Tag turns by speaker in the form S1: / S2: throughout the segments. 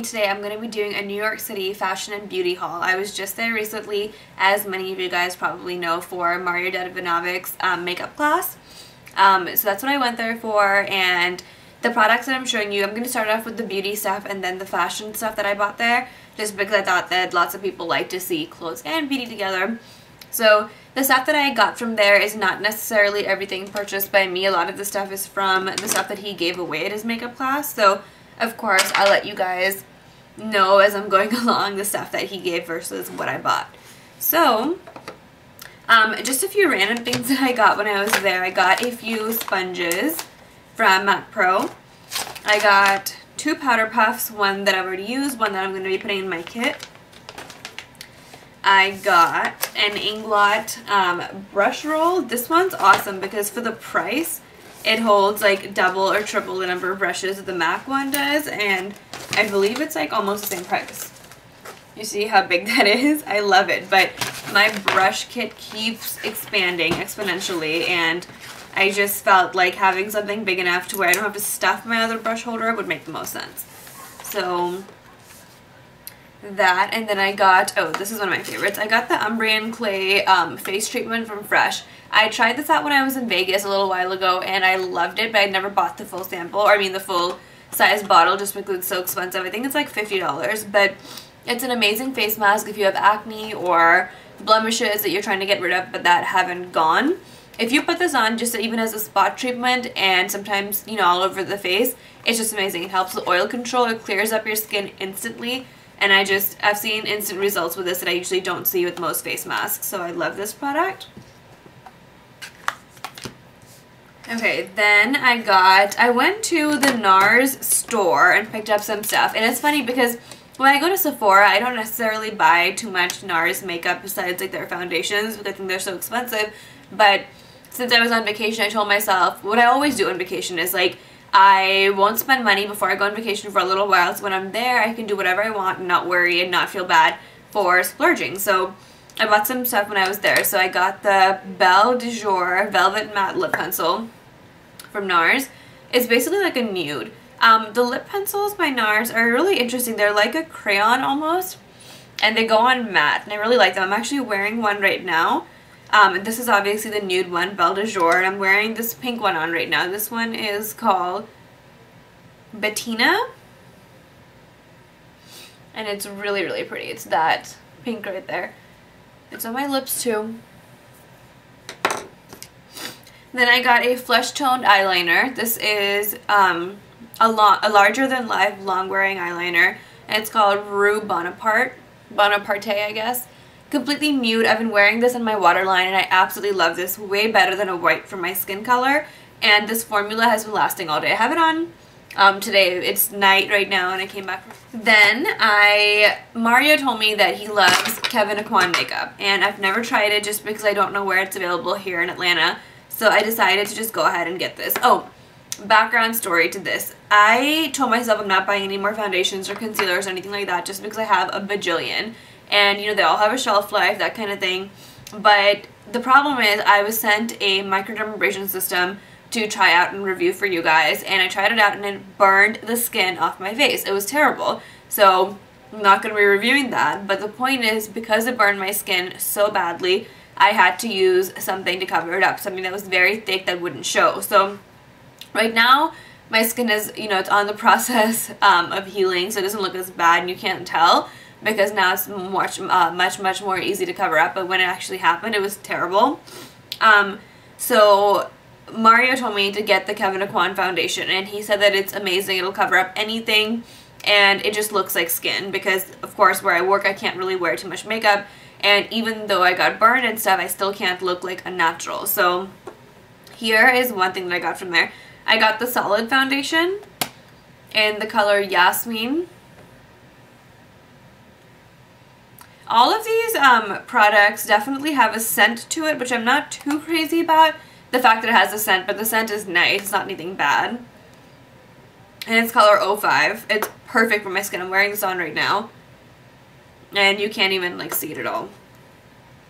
S1: today I'm going to be doing a New York City fashion and beauty haul. I was just there recently, as many of you guys probably know, for Mario Devinovic's makeup class. So that's what I went there for, and the products that I'm showing you, I'm going to start off with the beauty stuff and then the fashion stuff that I bought there, just because I thought that lots of people like to see clothes and beauty together. So the stuff that I got from there is not necessarily everything purchased by me. A lot of the stuff is from the stuff that he gave away at his makeup class. So of course I'll let you guys know as I'm going along the stuff that he gave versus what I bought. So just a few random things that I got when I was there. I got a few sponges from MAC Pro. I got 2 powder puffs, one that I've already used, one that I'm going to be putting in my kit. I got an Inglot brush roll. This one's awesome because for the price, it holds like double or triple the number of brushes that the MAC one does, and I believe it's like almost the same price. You see how big that is? I love it, but my brush kit keeps expanding exponentially, and I just felt like having something big enough to where I don't have to stuff my other brush holder would make the most sense. So that, and then I got, oh, this is one of my favorites. I got the Umbrian Clay face treatment from Fresh. I tried this out when I was in Vegas a little while ago, and I loved it, but I never bought the full sample, or I mean the full size bottle, just because it's so expensive. I think it's like $50, but it's an amazing face mask if you have acne or blemishes that you're trying to get rid of but that haven't gone. If you put this on just even as a spot treatment and sometimes, you know, all over the face, it's just amazing. It helps with oil control. It clears up your skin instantly. And I've seen instant results with this that I usually don't see with most face masks. So I love this product. Okay, then I went to the Nars store and picked up some stuff. And it's funny because when I go to Sephora, I don't necessarily buy too much Nars makeup besides like their foundations because I think they're so expensive. But since I was on vacation, I told myself, what I always do on vacation is like, I won't spend money before I go on vacation for a little while, so when I'm there I can do whatever I want and not worry and not feel bad for splurging. So I bought some stuff when I was there. So I got the Belle De Joor Velvet Matte Lip Pencil from Nars. It's basically like a nude. The lip pencils by Nars are really interesting. They're like a crayon almost, and they go on matte, and I really like them. I'm actually wearing one right now. This is obviously the nude one, Belle De Jour, and I'm wearing this pink one on right now. This one is called Bettina, and it's really, really pretty. It's that pink right there. It's on my lips too. Then I got a flesh toned eyeliner. This is a larger than life long wearing eyeliner, and it's called Brue Bonaparte, I guess. Completely nude. I've been wearing this in my waterline and I absolutely love this. Way better than a white for my skin color, and this formula has been lasting all day. I have it on today. It's night right now and I came back. Then Mario told me that he loves Kevyn Aucoin makeup, and I've never tried it just because I don't know where it's available here in Atlanta, so I decided to just go ahead and get this. Oh, background story to this. I told myself I'm not buying any more foundations or concealers or anything like that just because I have a bajillion. And, you know, they all have a shelf life, that kind of thing. But the problem is I was sent a microdermabrasion system to try out and review for you guys. And I tried it out and it burned the skin off my face. It was terrible. So I'm not going to be reviewing that. But the point is, because it burned my skin so badly, I had to use something to cover it up. Something that was very thick that wouldn't show. So right now, my skin is, you know, it's on the process of healing. So it doesn't look as bad and you can't tell, because now it's much more easy to cover up. But when it actually happened, it was terrible. So Mario told me to get the Kevyn Aucoin foundation, and he said that it's amazing. It'll cover up anything, and it just looks like skin, because of course where I work I can't really wear too much makeup, and even though I got burned and stuff, I still can't look like a natural. So here is one thing that I got from there. I got the solid foundation in the color Yasmeen. All of these products definitely have a scent to it, which I'm not too crazy about the fact that it has a scent, but the scent is nice. It's not anything bad. And it's color 05. It's perfect for my skin. I'm wearing this on right now, and you can't even like see it at all.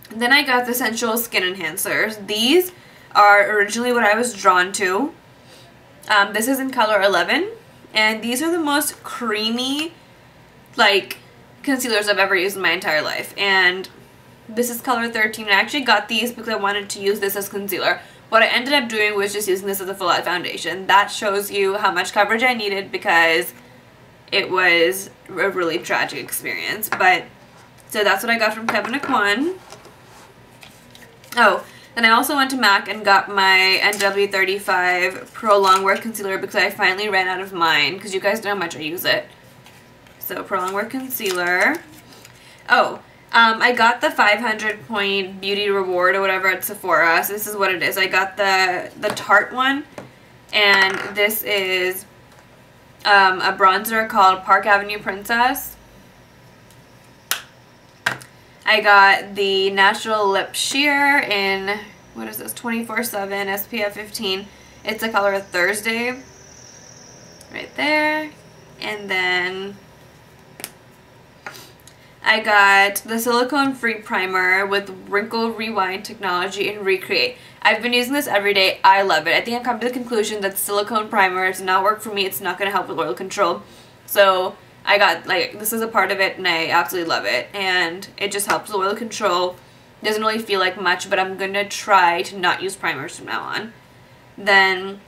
S1: Then I got the Sensual skin enhancers. These are originally what I was drawn to. This is in color 11, and these are the most creamy like concealers I've ever used in my entire life. And this is color 13. I actually got these because I wanted to use this as concealer. What I ended up doing was just using this as a full-out foundation. That shows you how much coverage I needed because it was a really tragic experience. But, so that's what I got from Kevyn Aucoin. Oh, then I also went to MAC and got my NW35 Pro Longwear Concealer because I finally ran out of mine because you guys know how much I use it. So, Pro Longwear Concealer. Oh, I got the 500 point beauty reward or whatever at Sephora. So this is what it is. I got the Tarte one, and this is a bronzer called Park Avenue Princess. I got the Natural Lip Sheer in, what is this, 24/7 SPF 15. It's the color Thursday. Right there. And then I got the silicone-free primer with wrinkle rewind technology and recreate. I've been using this every day. I love it. I think I've come to the conclusion that silicone primer does not work for me. It's not going to help with oil control. So I got, like, this is a part of it and I absolutely love it. And it just helps with oil control. Doesn't really feel like much, but I'm going to try to not use primers from now on. Then,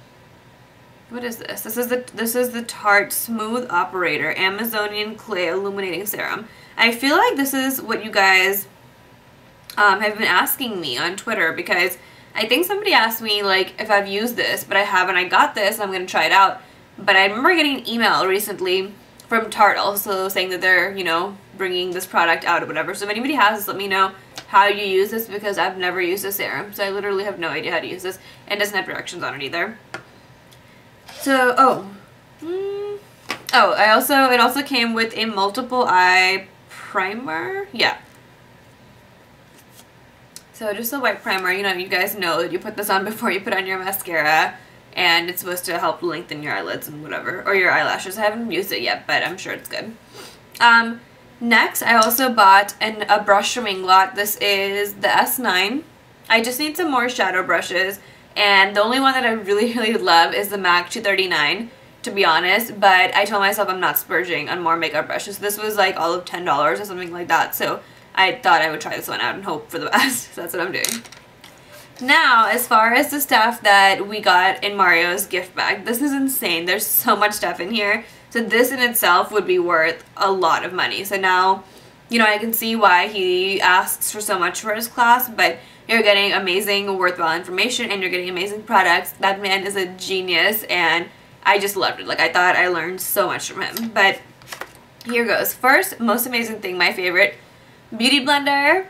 S1: what is this? This is the Tarte Smooth Operator Amazonian Clay Illuminating Serum. I feel like this is what you guys have been asking me on Twitter because I think somebody asked me like if I've used this, but I haven't. I got this, I'm going to try it out. But I remember getting an email recently from Tarte also saying that they're, you know, bringing this product out or whatever. So if anybody has this, let me know how you use this because I've never used this serum. So I literally have no idea how to use this, and it doesn't have directions on it either. So, it also came with a multiple eye primer. Yeah. So just a white primer. You know, you guys know that you put this on before you put on your mascara, and it's supposed to help lengthen your eyelids and whatever, or your eyelashes. I haven't used it yet, but I'm sure it's good. Next, I also bought a brush from Inglot. This is the S9. I just need some more shadow brushes, and the only one that I really, really love is the MAC 239. To be honest, but I told myself I'm not splurging on more makeup brushes. This was like all of $10 or something like that, so I thought I would try this one out and hope for the best. So that's what I'm doing. Now, as far as the stuff that we got in Mario's gift bag, this is insane. There's so much stuff in here. So this in itself would be worth a lot of money. So now, you know, I can see why he asks for so much for his class, but you're getting amazing, worthwhile information and you're getting amazing products. That man is a genius, and I just loved it. Like, I thought I learned so much from him. But here goes. First, most amazing thing, my favorite, beauty blender.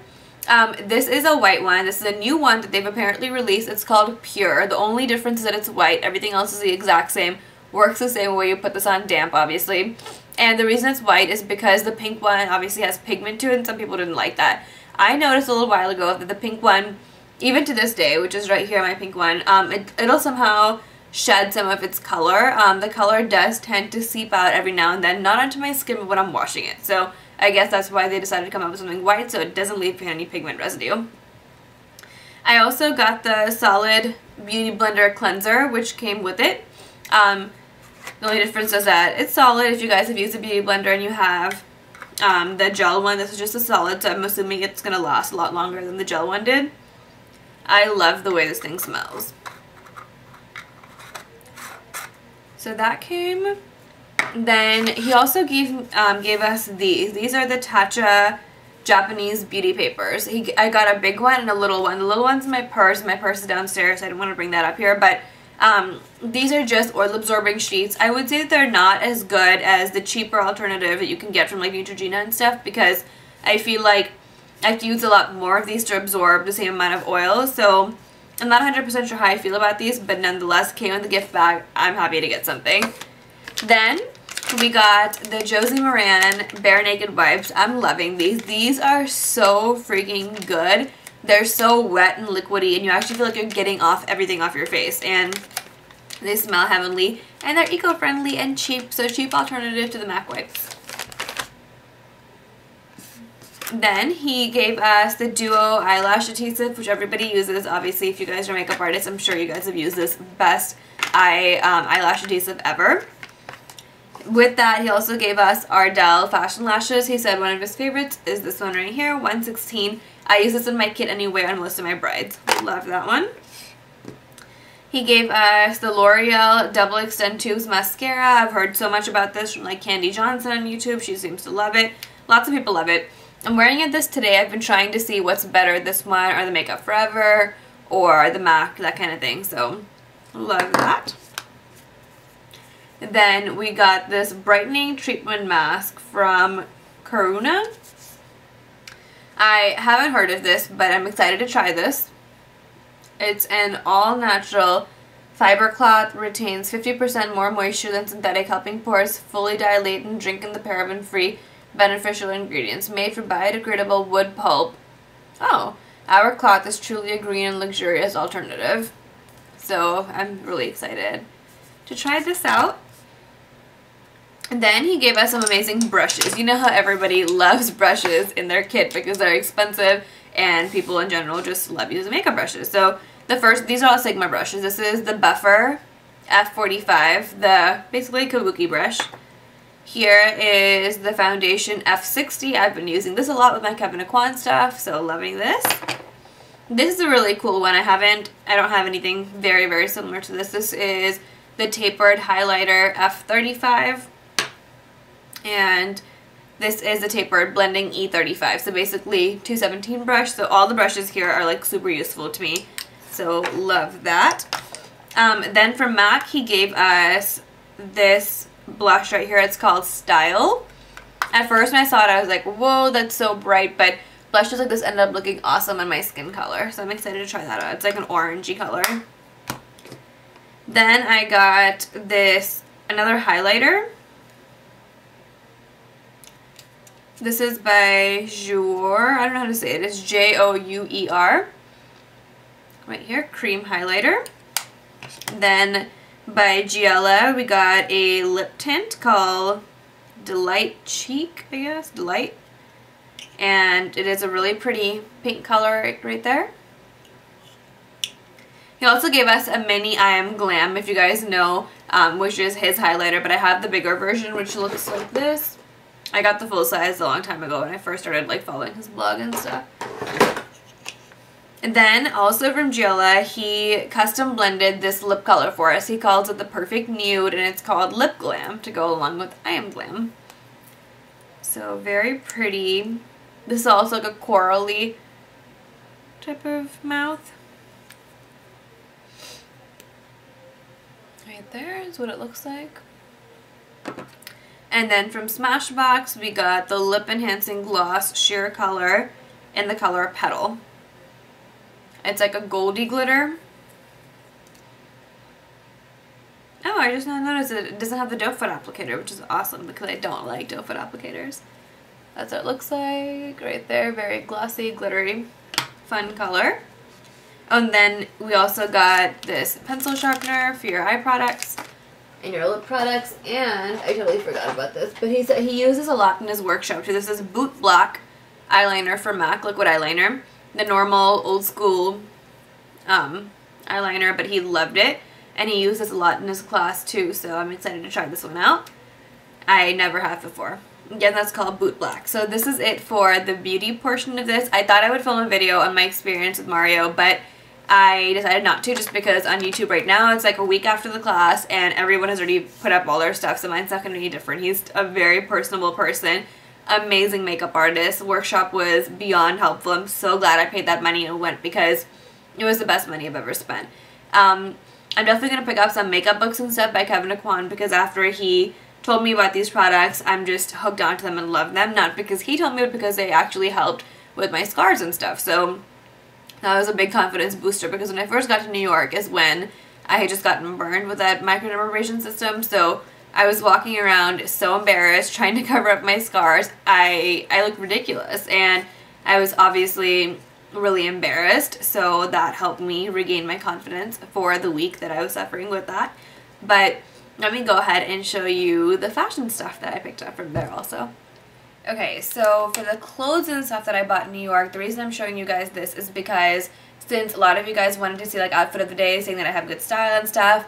S1: This is a white one. This is a new one that they've apparently released. It's called Pure. The only difference is that it's white. Everything else is the exact same. Works the same way. You put this on damp, obviously. And the reason it's white is because the pink one obviously has pigment to it, and some people didn't like that. I noticed a little while ago that the pink one, even to this day, which is right here, my pink one, it'll somehow shed some of its color. The color does tend to seep out every now and then, not onto my skin, but when I'm washing it. So I guess that's why they decided to come up with something white, so it doesn't leave behind any pigment residue. I also got the Solid Beauty Blender Cleanser, which came with it. The only difference is that it's solid. If you guys have used a beauty blender and you have the gel one, this is just a solid, so I'm assuming it's going to last a lot longer than the gel one did. I love the way this thing smells. So that came. Then he also gave us these. These are the Tatcha Japanese beauty papers. I got a big one and a little one. The little one's in my purse. My purse is downstairs. I didn't want to bring that up here, but these are just oil absorbing sheets. I would say that they're not as good as the cheaper alternative that you can get from like Neutrogena and stuff, because I feel like I have to use a lot more of these to absorb the same amount of oil. So I'm not 100% sure how I feel about these, but nonetheless, came in the gift bag. I'm happy to get something. Then we got the Josie Maran Bare Naked Wipes. I'm loving these. These are so freaking good. They're so wet and liquidy, and you actually feel like you're getting everything off your face. And they smell heavenly, and they're eco-friendly and cheap, so cheap alternative to the MAC wipes. Then he gave us the Duo Eyelash Adhesive, which everybody uses. Obviously, if you guys are makeup artists, I'm sure you guys have used this. Best eyelash adhesive ever. With that, he also gave us Ardell fashion lashes. He said one of his favorites is this one right here, 116. I use this in my kit anyway on most of my brides. Love that one. He gave us the Loreal Double Extend Tubes Mascara. I've heard so much about this from like Candy Johnson on YouTube. She seems to love it. Lots of people love it. I'm wearing it this today. I've been trying to see what's better, this one or the Makeup Forever or the MAC, that kind of thing. So, love that. Then we got this Brightening Treatment Mask from Karuna. I haven't heard of this, but I'm excited to try this. It's an all-natural fiber cloth, retains 50% more moisture than synthetic, helping pores fully dilate and drink in the paraben-free beneficial ingredients. Made from biodegradable wood pulp. Oh, our cloth is truly a green and luxurious alternative. So I'm really excited to try this out. And then he gave us some amazing brushes. You know how everybody loves brushes in their kit because they're expensive and people in general just love using makeup brushes. So the first, these are all Sigma brushes. This is the Buffer F45, the basically kabuki brush. Here is the Foundation F60. I've been using this a lot with my Kevyn Aucoin stuff, so loving this. This is a really cool one. I don't have anything very, very similar to this. This is the Tapered Highlighter F35. And this is the Tapered Blending E35. So basically 217 brush. So all the brushes here are like super useful to me. So love that. Then from MAC, he gave us this blush right here. It's called Style. At first when I saw it, I was like, whoa, that's so bright. But blushes like this ended up looking awesome on my skin color. So I'm excited to try that out. It's like an orangey color. Then I got this, another highlighter. This is by Jour. I don't know how to say it. It's Jouer. Right here, cream highlighter. Then by Giella, we got a lip tint called Delight Cheek, I guess. Delight. And it is a really pretty pink color right there. He also gave us a mini I Am Glam, if you guys know, which is his highlighter. But I have the bigger version, which looks like this. I got the full size a long time ago when I first started like following his blog and stuff. And then also from Giella, he custom blended this lip color for us. He calls it the Perfect Nude and it's called Lip Glam to go along with I Am Glam. So very pretty. This is also like a corally type of mouth. Right there is what it looks like. And then from Smashbox, we got the Lip Enhancing Gloss Sheer Color in the color Petal. It's like a goldy glitter. Oh, I just now noticed it doesn't have the doe foot applicator, which is awesome because I don't like doe foot applicators. That's what it looks like right there. Very glossy, glittery, fun color. And then we also got this pencil sharpener for your eye products and your lip products. And I totally forgot about this, but he said he uses a lot in his workshop too. This is Boot Black eyeliner for MAC, liquid eyeliner. The normal old school eyeliner, but he loved it. And he used this a lot in his class too, so I'm excited to try this one out. I never have before. Again, that's called Boot Black. So this is it for the beauty portion of this. I thought I would film a video on my experience with Mario, but I decided not to just because on YouTube right now it's like a week after the class and everyone has already put up all their stuff, so mine's not going to be different. He's a very personable person. Amazing makeup artist. Workshop was beyond helpful. I'm so glad I paid that money and went because it was the best money I've ever spent. I'm definitely going to pick up some makeup books and stuff by Kevyn Aucoin because after he told me about these products, I'm just hooked onto them and love them. Not because he told me, but because they actually helped with my scars and stuff. So that was a big confidence booster because when I first got to New York is when I had just gotten burned with that microdermabrasion system. So I was walking around so embarrassed trying to cover up my scars. I looked ridiculous and I was obviously really embarrassed, so that helped me regain my confidence for the week that I was suffering with that. But let me go ahead and show you the fashion stuff that I picked up from there also. Okay, so for the clothes and stuff that I bought in New York, the reason I'm showing you guys this is because since a lot of you guys wanted to see like outfit of the day, saying that I have good style and stuff,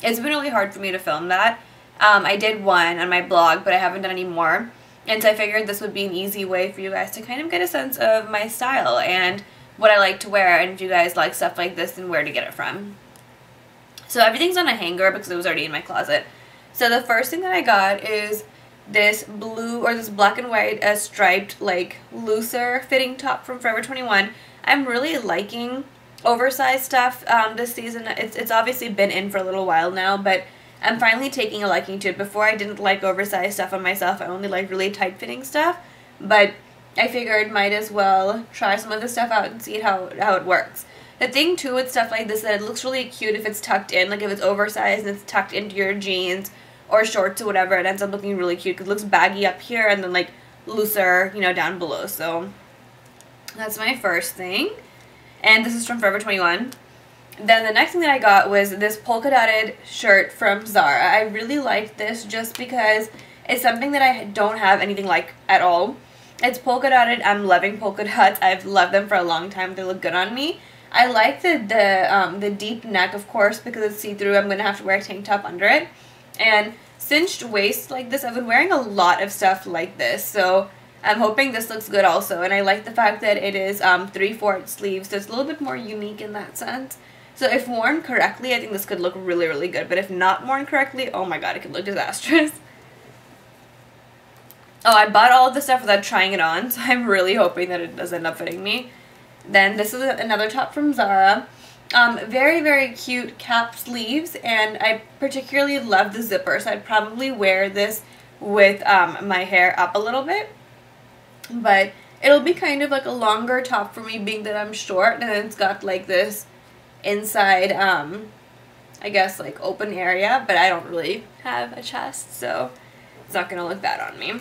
S1: it's been really hard for me to film that. I did one on my blog, but I haven't done any more. And so I figured this would be an easy way for you guys to kind of get a sense of my style and what I like to wear, and if you guys like stuff like this and where to get it from. So everything's on a hanger because it was already in my closet. So the first thing that I got is this blue, or this black and white striped, like looser fitting top from Forever 21. I'm really liking oversized stuff this season. It's obviously been in for a little while now, but I'm finally taking a liking to it. Before I didn't like oversized stuff on myself. I only like really tight fitting stuff, but I figured might as well try some of this stuff out and see how it works. The thing too with stuff like this is that it looks really cute if it's tucked in, like if it's oversized and it's tucked into your jeans or shorts or whatever, it ends up looking really cute because it looks baggy up here and then like looser, you know, down below. So that's my first thing. And this is from Forever 21. Then the next thing that I got was this polka dotted shirt from Zara. I really like this just because it's something that I don't have anything like at all. It's polka dotted. I'm loving polka dots. I've loved them for a long time. They look good on me. I like the deep neck, of course, because it's see-through. I'm going to have to wear a tank top under it. And cinched waist like this. I've been wearing a lot of stuff like this, so I'm hoping this looks good also. And I like the fact that it is 3/4 sleeves, so it's a little bit more unique in that sense. So if worn correctly, I think this could look really, really good. But if not worn correctly, oh my god, it could look disastrous. Oh, I bought all of this stuff without trying it on, so I'm really hoping that it does end up fitting me. Then this is another top from Zara. Very, very cute cap sleeves, and I particularly love the zipper, so I'd probably wear this with my hair up a little bit. But it'll be kind of like a longer top for me, being that I'm short, and it's got like this inside, I guess, like open area, but I don't really have a chest, so it's not going to look bad on me.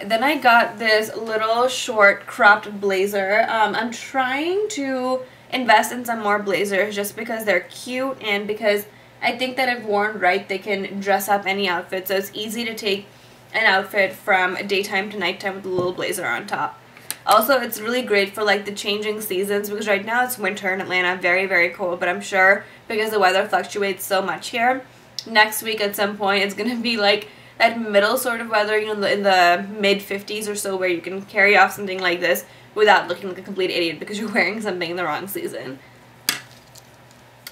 S1: Then I got this little short cropped blazer. I'm trying to invest in some more blazers just because they're cute and because I think that if worn right, they can dress up any outfit. So it's easy to take an outfit from daytime to nighttime with a little blazer on top. Also, it's really great for like the changing seasons because right now it's winter in Atlanta, very, very cold, but I'm sure because the weather fluctuates so much here, next week at some point it's going to be like that middle sort of weather, you know, in the mid-50s or so, where you can carry off something like this without looking like a complete idiot because you're wearing something in the wrong season.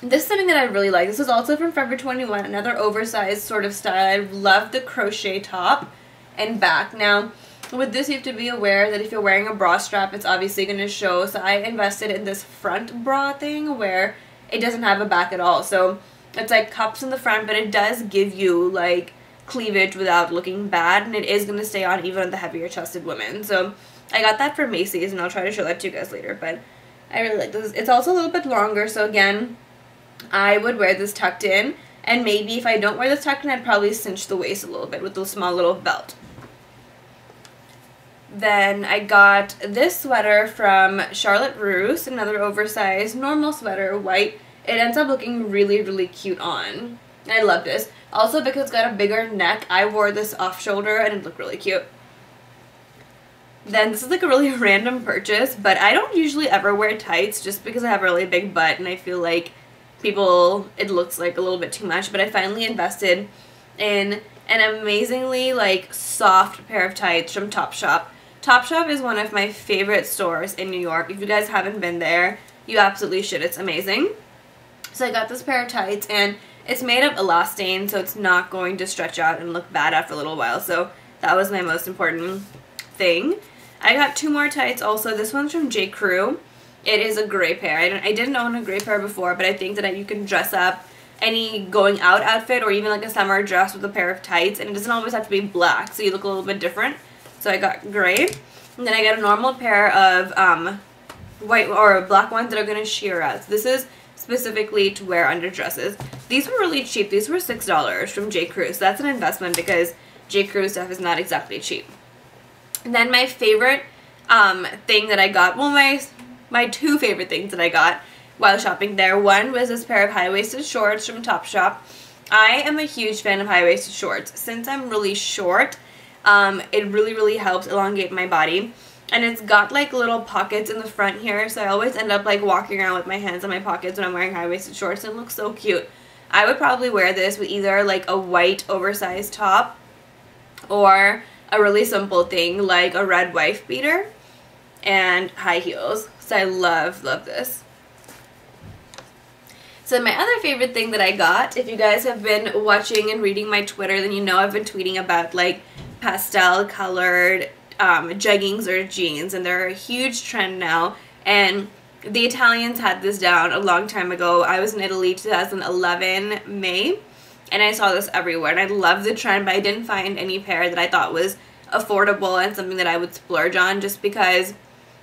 S1: This is something that I really like. This is also from Forever 21, another oversized sort of style. I love the crochet top and back. Now, with this you have to be aware that if you're wearing a bra strap, it's obviously going to show. So I invested in this front bra thing where it doesn't have a back at all. So it's like cups in the front, but it does give you like cleavage without looking bad, and it is going to stay on even on the heavier chested women. So I got that from Macy's, and I'll try to show that to you guys later, but I really like this. It's also a little bit longer, so again, I would wear this tucked in, and maybe if I don't wear this tucked in, I'd probably cinch the waist a little bit with a small little belt. Then I got this sweater from Charlotte Russe, another oversized normal sweater, white. It ends up looking really, really cute on. I love this. Also, because it's got a bigger neck, I wore this off shoulder and it looked really cute. Then this is like a really random purchase, but I don't usually ever wear tights just because I have a really big butt and I feel like it looks like a little bit too much, but I finally invested in an amazingly like soft pair of tights from Topshop. Topshop is one of my favorite stores in New York. If you guys haven't been there, you absolutely should. It's amazing. So I got this pair of tights, and it's made of elastane, so it's not going to stretch out and look bad after a little while. So that was my most important thing. I got two more tights also. This one's from J. Crew. It is a gray pair. I didn't own a gray pair before, but I think that you can dress up any going out outfit or even like a summer dress with a pair of tights, and it doesn't always have to be black, so you look a little bit different. So I got gray, and then I got a normal pair of white or black ones that are going to sheer out. So this is specifically to wear under dresses. These were really cheap. These were $6 from J. Crew, so that's an investment because J. Crew stuff is not exactly cheap. And then my favorite thing that I got, well, my two favorite things that I got while shopping there. One was this pair of high-waisted shorts from Topshop. I am a huge fan of high-waisted shorts. Since I'm really short, it really, really helps elongate my body. And it's got like little pockets in the front here, so I always end up like walking around with my hands in my pockets when I'm wearing high-waisted shorts, and it looks so cute. I would probably wear this with either like a white oversized top or a really simple thing like a red wife beater and high heels. So I love this. So my other favorite thing that I got, if you guys have been watching and reading my Twitter, then you know I've been tweeting about like pastel colored jeggings or jeans, and they're a huge trend now, and the Italians had this down a long time ago. I was in Italy 2011 May, and I saw this everywhere, and I love the trend, but I didn't find any pair that I thought was affordable and something that I would splurge on, just because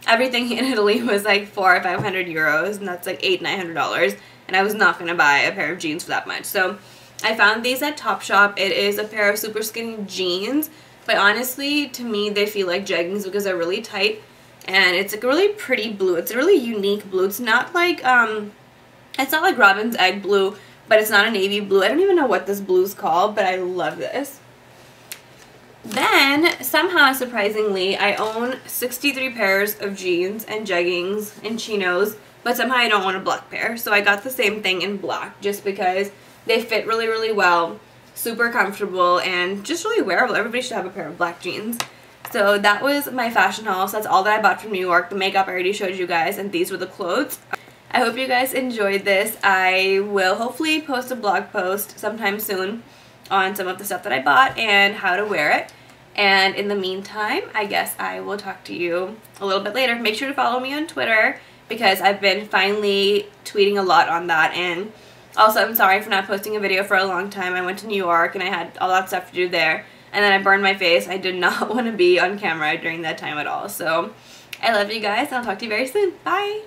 S1: everything in Italy was like 400 or 500 euros, and that's like $800-900, and I was not going to buy a pair of jeans for that much. So I found these at Topshop. It is a pair of super skinny jeans, but honestly, to me, they feel like jeggings because they're really tight, and it's a really pretty blue. It's a really unique blue. It's not like Robin's Egg blue, but it's not a navy blue. I don't even know what this blue's called, but I love this. Then, somehow, surprisingly, I own 63 pairs of jeans and jeggings and chinos, but somehow I don't own a black pair. So I got the same thing in black just because they fit really, really well, super comfortable, and just really wearable. Everybody should have a pair of black jeans. So that was my fashion haul. So that's all that I bought from New York. The makeup I already showed you guys, and these were the clothes. I hope you guys enjoyed this. I will hopefully post a blog post sometime soon on some of the stuff that I bought and how to wear it. And in the meantime, I guess I will talk to you a little bit later. Make sure to follow me on Twitter because I've been finally tweeting a lot on that. And also, I'm sorry for not posting a video for a long time. I went to New York and I had all that stuff to do there. And then I burned my face. I did not want to be on camera during that time at all. So I love you guys, and I'll talk to you very soon. Bye!